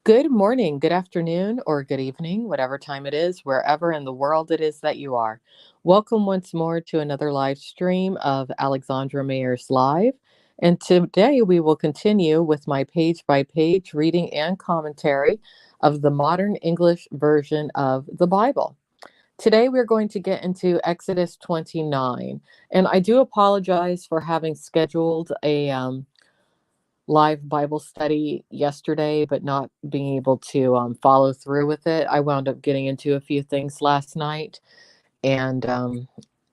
Good morning, good afternoon, or good evening, whatever time it is, wherever in the world it is that you are. Welcome once more to another live stream of Alexandra Mayer's Live. And today we will continue with my page by page reading and commentary of the modern English version of the Bible. Today we're going to get into Exodus 29. And I do apologize for having scheduled a live Bible study yesterday, but not being able to follow through with it. I wound up getting into a few things last night, and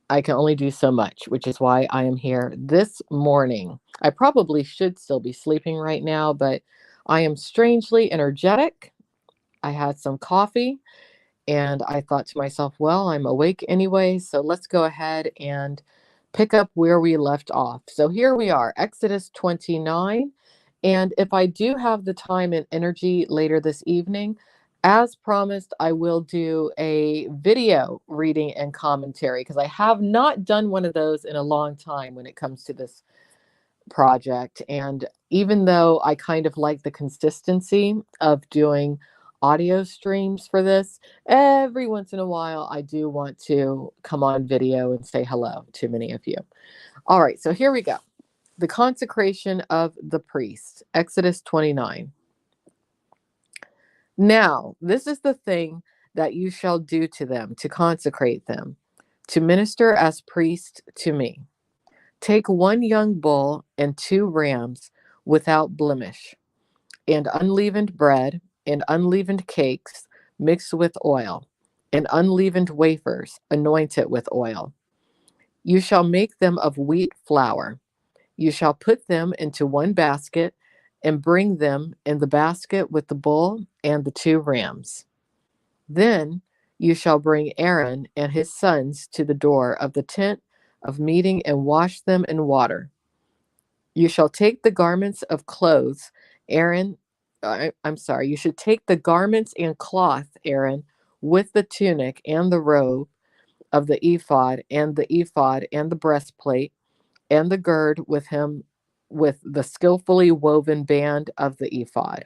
I can only do so much, which is why I am here this morning. I probably should still be sleeping right now, but I am strangely energetic. I had some coffee, and I thought to myself, well, I'm awake anyway, so let's go ahead and pick up where we left off. So here we are, Exodus 29. And if I do have the time and energy later this evening, as promised, I will do a video reading and commentary because I have not done one of those in a long time when it comes to this project. And even though I kind of like the consistency of doing audio streams for this, every once in a while I do want to come on video and say hello to many of you. All right, so here we go. The consecration of the priest, Exodus 29. Now, this is the thing that you shall do to them, to consecrate them, to minister as priests to me. Take one young bull and 2 rams without blemish, and unleavened bread, and unleavened cakes mixed with oil, and unleavened wafers anointed with oil. You shall make them of wheat flour. You shall put them into one basket and bring them in the basket with the bull and the 2 rams. Then you shall bring Aaron and his sons to the door of the tent of meeting and wash them in water. You shall take the garments of clothes, Aaron. You should take the garments and cloth, Aaron, with the tunic and the robe of the ephod and the breastplate and the gird with him with the skillfully woven band of the ephod.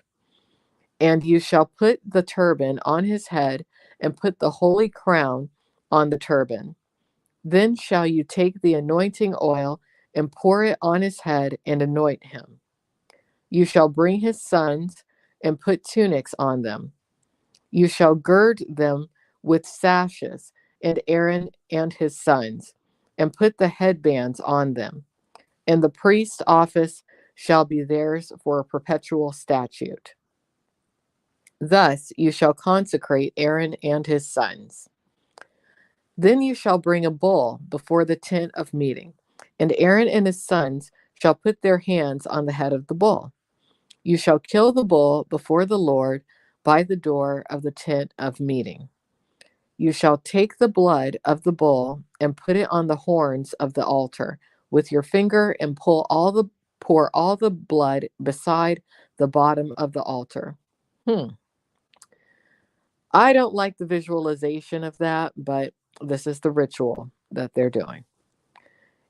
And you shall put the turban on his head and put the holy crown on the turban. Then shall you take the anointing oil and pour it on his head and anoint him. You shall bring his sons and put tunics on them. You shall gird them with sashes, and Aaron and his sons, and put the headbands on them. And the priest's office shall be theirs for a perpetual statute. Thus you shall consecrate Aaron and his sons. Then you shall bring a bull before the tent of meeting, and Aaron and his sons shall put their hands on the head of the bull. You shall kill the bull before the Lord by the door of the tent of meeting. You shall take the blood of the bull and put it on the horns of the altar with your finger and pour all the blood beside the bottom of the altar. I don't like the visualization of that, but this is the ritual that they're doing.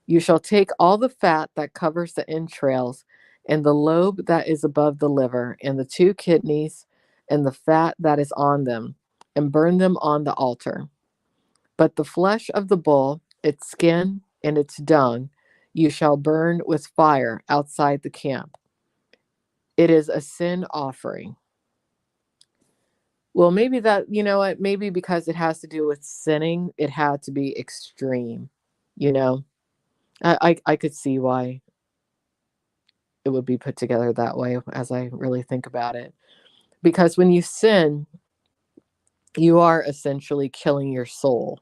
You shall take all the fat that covers the entrails, and the lobe that is above the liver, and the 2 kidneys, and the fat that is on them, and burn them on the altar. But the flesh of the bull, its skin, and its dung, you shall burn with fire outside the camp. It is a sin offering. Well, maybe that, you know what, maybe because it has to do with sinning, it had to be extreme, you know? I could see why it would be put together that way as I really think about it. Because when you sin, you are essentially killing your soul.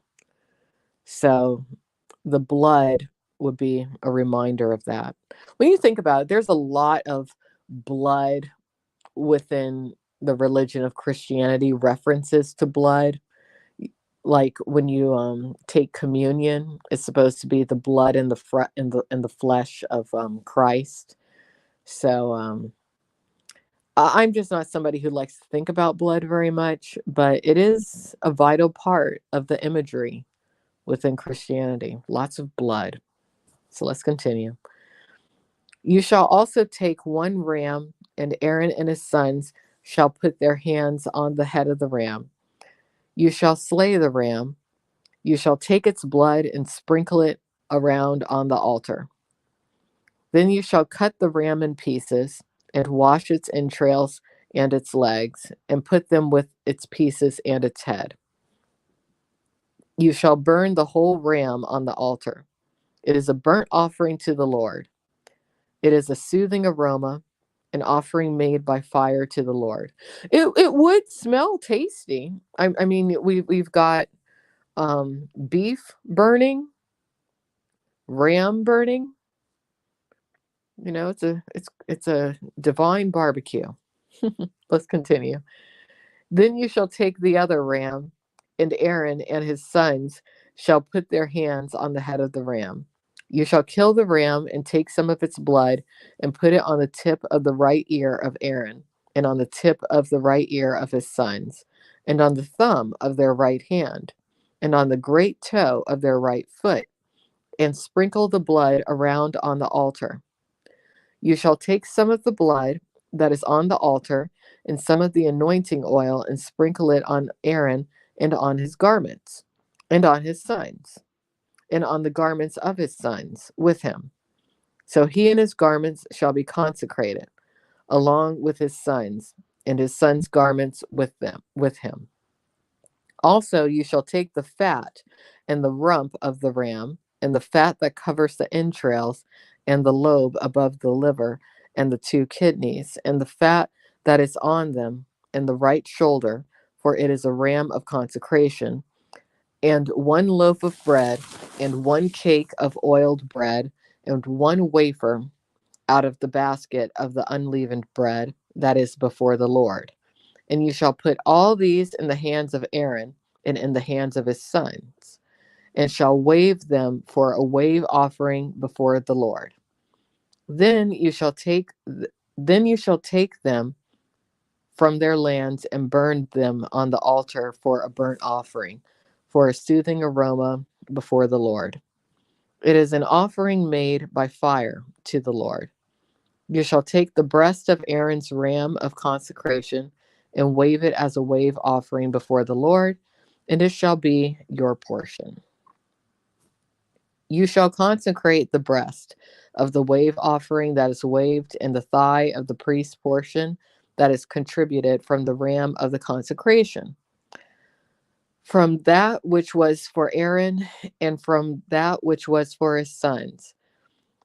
So the blood would be a reminder of that. When you think about it, there's a lot of blood within the religion of Christianity, references to blood. Like when you take communion, it's supposed to be the blood in the flesh of Christ. So I'm just not somebody who likes to think about blood very much, but it is a vital part of the imagery within Christianity. Lots of blood. So let's continue. You shall also take 1 ram, and Aaron and his sons shall put their hands on the head of the ram. You shall slay the ram. You shall take its blood and sprinkle it around on the altar. Then you shall cut the ram in pieces and wash its entrails and its legs and put them with its pieces and its head. You shall burn the whole ram on the altar. It is a burnt offering to the Lord. It is a soothing aroma, an offering made by fire to the Lord. It would smell tasty. I mean, we've got beef burning, ram burning. You know, it's a divine barbecue. Let's continue. Then you shall take the other ram, and Aaron and his sons shall put their hands on the head of the ram. You shall kill the ram and take some of its blood and put it on the tip of the right ear of Aaron, and on the tip of the right ear of his sons, and on the thumb of their right hand, and on the great toe of their right foot, and sprinkle the blood around on the altar. You shall take some of the blood that is on the altar and some of the anointing oil and sprinkle it on Aaron and on his garments and on his sons and on the garments of his sons with him. So he and his garments shall be consecrated along with his sons and his sons' garments with him. Also, you shall take the fat and the rump of the ram, and the fat that covers the entrails, and the lobe above the liver, and the two kidneys, and the fat that is on them, and the right shoulder, for it is a ram of consecration, and 1 loaf of bread, and 1 cake of oiled bread, and 1 wafer out of the basket of the unleavened bread that is before the Lord. And you shall put all these in the hands of Aaron and in the hands of his sons, and shall wave them for a wave offering before the Lord. Then you shall take them from their lands and burn them on the altar for a burnt offering, for a soothing aroma before the Lord. It is an offering made by fire to the Lord. You shall take the breast of Aaron's ram of consecration and wave it as a wave offering before the Lord, and it shall be your portion. You shall consecrate the breast of the wave offering that is waved, and the thigh of the priest's portion that is contributed from the ram of the consecration, from that which was for Aaron and from that which was for his sons.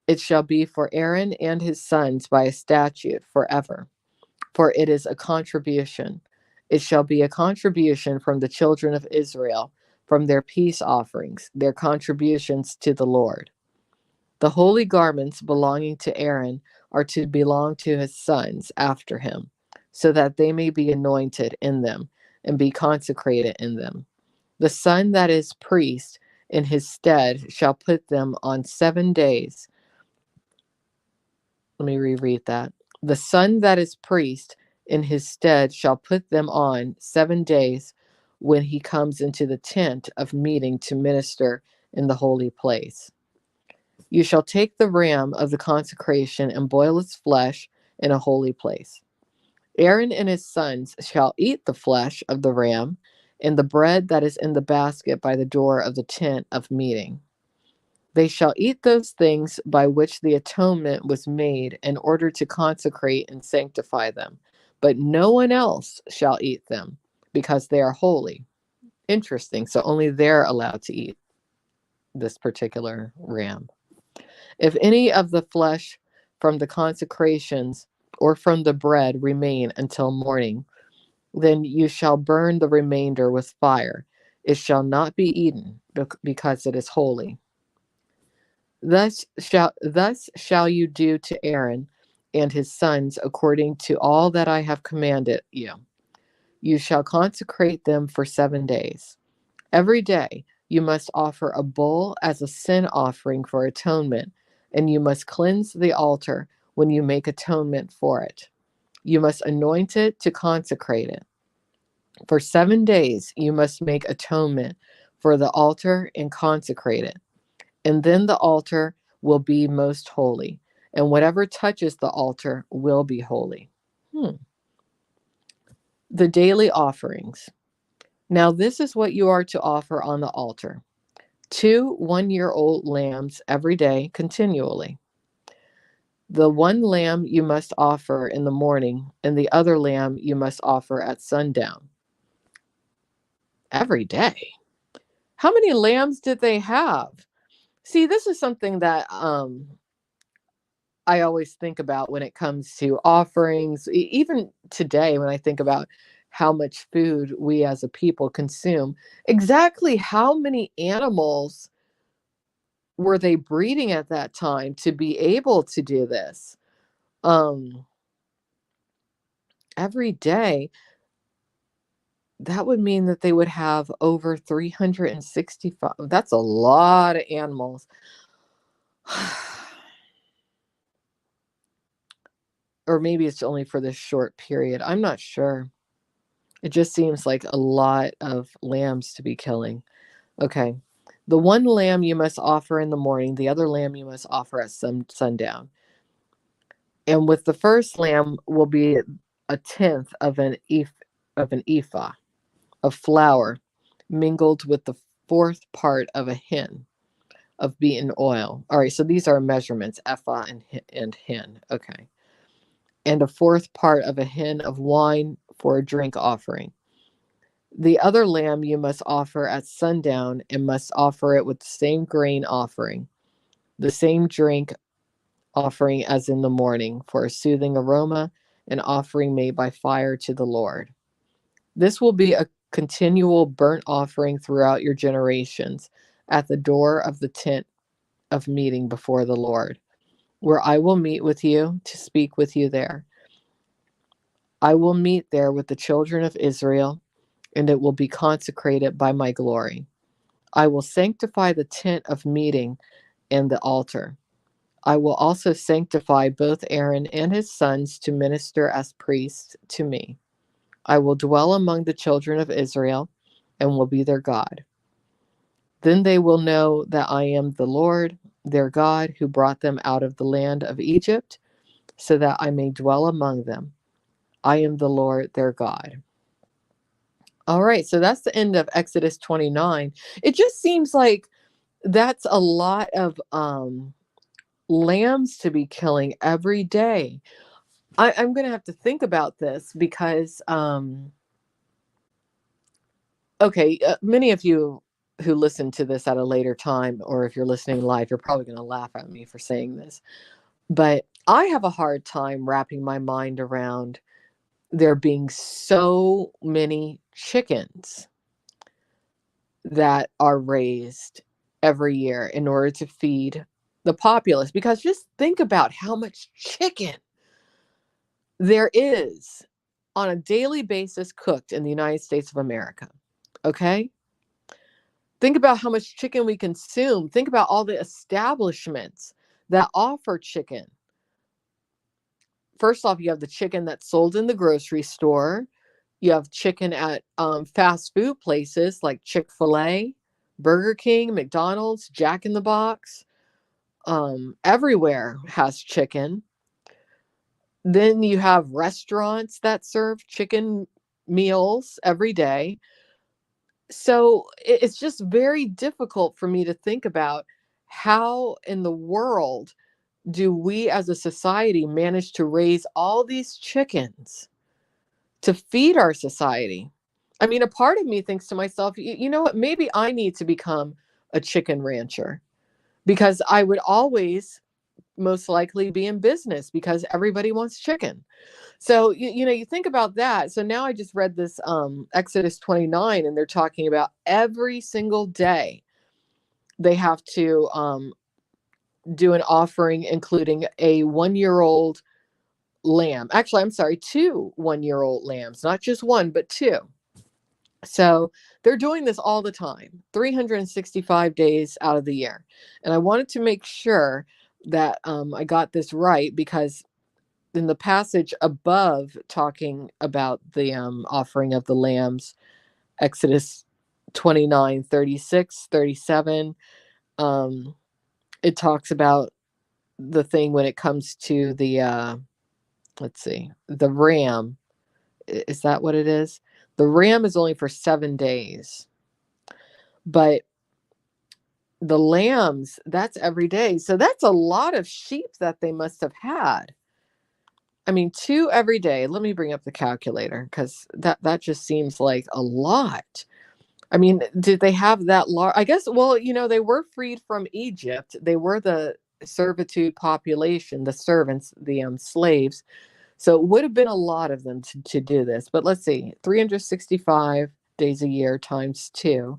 It shall be for Aaron and his sons by a statute forever, for it is a contribution. It shall be a contribution from the children of Israel, from their peace offerings, their contributions to the Lord. The holy garments belonging to Aaron are to belong to his sons after him, so that they may be anointed in them and be consecrated in them. The son that is priest in his stead shall put them on 7 days. Let me reread that. The son that is priest in his stead shall put them on 7 days when he comes into the tent of meeting to minister in the holy place. You shall take the ram of the consecration and boil its flesh in a holy place. Aaron and his sons shall eat the flesh of the ram and the bread that is in the basket by the door of the tent of meeting. They shall eat those things by which the atonement was made in order to consecrate and sanctify them, but no one else shall eat them, because they are holy. Interesting. So only they're allowed to eat this particular ram. If any of the flesh from the consecrations or from the bread remain until morning, then you shall burn the remainder with fire. It shall not be eaten, because it is holy. Thus shall you do to Aaron and his sons according to all that I have commanded you. You shall consecrate them for 7 days. Every day you must offer a bull as a sin offering for atonement, and you must cleanse the altar when you make atonement for it. You must anoint it to consecrate it. For 7 days you must make atonement for the altar and consecrate it. And then the altar will be most holy, and whatever touches the altar will be holy. The daily offerings. Now, this is what you are to offer on the altar: 2 one-year-old lambs every day continually. The one lamb you must offer in the morning, and the other lamb you must offer at sundown. Every day. How many lambs did they have? See, this is something that I always think about when it comes to offerings. Even today, when I think about how much food we as a people consume, exactly how many animals were they breeding at that time to be able to do this? Um, every day, that would mean that they would have over 365. That's a lot of animals. Or maybe it's only for this short period. I'm not sure. It just seems like a lot of lambs to be killing. Okay. The one lamb you must offer in the morning, the other lamb you must offer at sundown. And with the first lamb will be a tenth of an ephah of flour mingled with the fourth part of a hin of beaten oil. All right, so these are measurements: ephah and hin. Okay. And a fourth part of a hin of wine for a drink offering. The other lamb you must offer at sundown, and must offer it with the same grain offering, the same drink offering as in the morning, for a soothing aroma, an offering made by fire to the Lord. This will be a continual burnt offering throughout your generations at the door of the tent of meeting before the Lord, where I will meet with you to speak with you there. I will meet there with the children of Israel, and it will be consecrated by my glory. I will sanctify the tent of meeting and the altar. I will also sanctify both Aaron and his sons to minister as priests to me. I will dwell among the children of Israel and will be their God. Then they will know that I am the Lord, their God, who brought them out of the land of Egypt, so that I may dwell among them. I am the Lord, their God. All right, so that's the end of Exodus 29. It just seems like that's a lot of lambs to be killing every day. I'm going to have to think about this because, okay, many of you who listen to this at a later time, or if you're listening live, you're probably going to laugh at me for saying this. But I have a hard time wrapping my mind around there being so many chickens that are raised every year in order to feed the populace. Because just think about how much chicken there is on a daily basis cooked in the United States of America. Okay? Think about how much chicken we consume. Think about all the establishments that offer chicken. First off, you have the chicken that's sold in the grocery store. You have chicken at fast food places like Chick-fil-A, Burger King, McDonald's, Jack in the Box. Everywhere has chicken. Then you have restaurants that serve chicken meals every day. So it's just very difficult for me to think about how in the world do we as a society manage to raise all these chickens to feed our society. I mean, a part of me thinks to myself, you know what, maybe I need to become a chicken rancher, because I would always most likely be in business because everybody wants chicken. So you think about that. So now I just read this Exodus 29, and they're talking about every single day they have to do an offering, including a 1-year-old lamb. Actually, I'm sorry, 2 1-year-old lambs, not just one, but 2. So they're doing this all the time, 365 days out of the year. And I wanted to make sure that I got this right, because in the passage above talking about the offering of the lambs, Exodus 29, 36, 37, it talks about the thing when it comes to the, let's see, the ram. Is that what it is? The ram is only for 7 days, but the lambs, that's every day. So that's a lot of sheep that they must have had. I mean, 2 every day. Let me bring up the calculator because that just seems like a lot. I mean, did they have that large? I guess, well, they were freed from Egypt. They were the servitude population, the servants, the slaves. So it would have been a lot of them to do this. But let's see, 365 days a year times 2.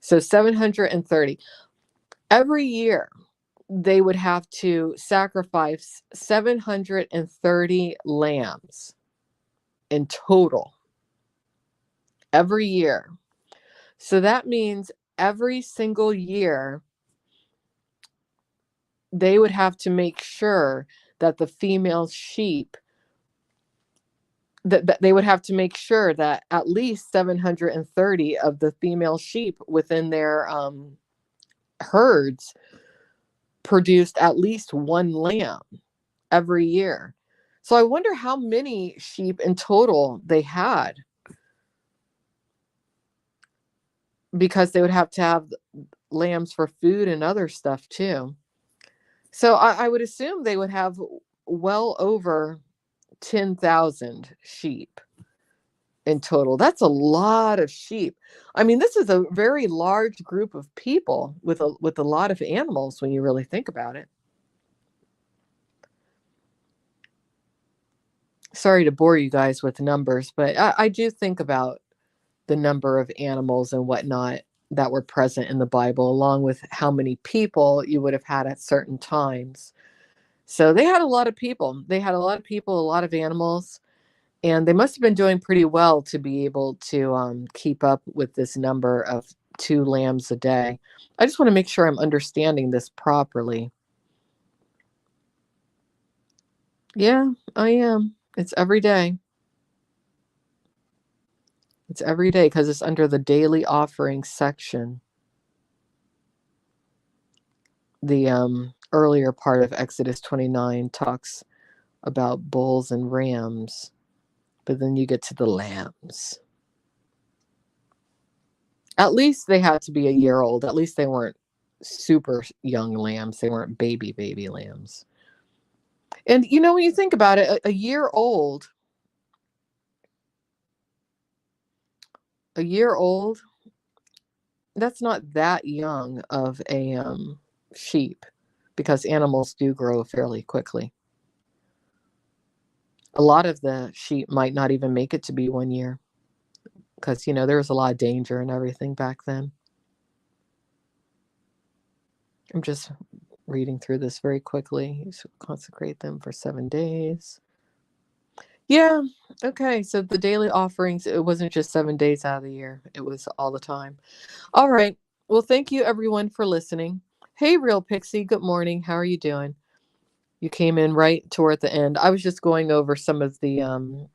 So 730. Every year, they would have to sacrifice 730 lambs in total every year. So that means every single year, they would have to make sure that the female sheep, that they would have to make sure that at least 730 of the female sheep within their herds produced at least one lamb every year. So I wonder how many sheep in total they had, because they would have to have lambs for food and other stuff too. So I would assume they would have well over 10,000 sheep in total. That's a lot of sheep. I mean, this is a very large group of people with a lot of animals when you really think about it. Sorry to bore you guys with numbers, but I do think about the number of animals and whatnot that were present in the Bible, along with how many people you would have had at certain times. So they had a lot of people. They had a lot of people, a lot of animals, and they must have been doing pretty well to be able to keep up with this number of 2 lambs a day. I just want to make sure I'm understanding this properly. Yeah, I am. It's every day. It's every day because it's under the daily offering section. The earlier part of Exodus 29 talks about bulls and rams, but then you get to the lambs. At least they had to be a year old. At least they weren't super young lambs. They weren't baby lambs. And when you think about it, a year old, that's not that young of a sheep, because animals do grow fairly quickly. A lot of the sheep might not even make it to be 1 year, because there was a lot of danger and everything back then. I'm just reading through this very quickly. You should consecrate them for 7 days. Yeah. Okay. So the daily offerings, it wasn't just 7 days out of the year, it was all the time. All right. Well, thank you everyone for listening. Hey, Real Pixie. Good morning. How are you doing? You came in right toward the end. I was just going over some of the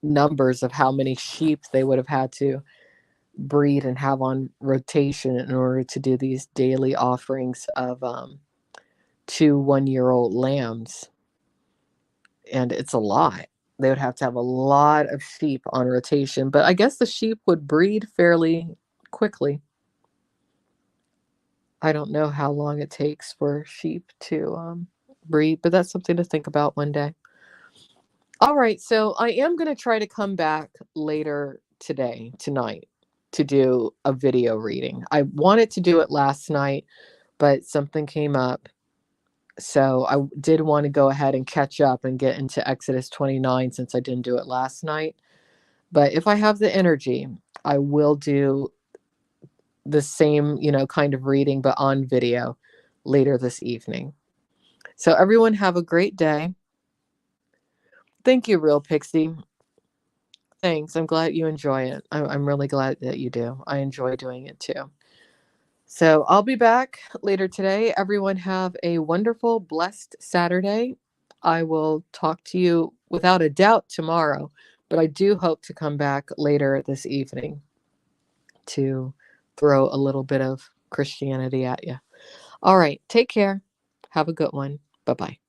numbers of how many sheep they would have had to breed and have on rotation in order to do these daily offerings of 2 1-year-old lambs. And it's a lot. They would have to have a lot of sheep on rotation, but I guess the sheep would breed fairly quickly. I don't know how long it takes for sheep to breed, but that's something to think about one day. All right, so I am going to try to come back later tonight, to do a video reading. I wanted to do it last night, but something came up. So I did want to go ahead and catch up and get into Exodus 29 since I didn't do it last night. But if I have the energy, I will do the same, kind of reading, but on video later this evening. So everyone have a great day. Thank you, Real Pixie. Thanks. I'm glad you enjoy it. I'm really glad that you do. I enjoy doing it too. So I'll be back later today. Everyone have a wonderful, blessed Saturday. I will talk to you without a doubt tomorrow, but I do hope to come back later this evening to throw a little bit of Christianity at you. All right. Take care. Have a good one. Bye-bye.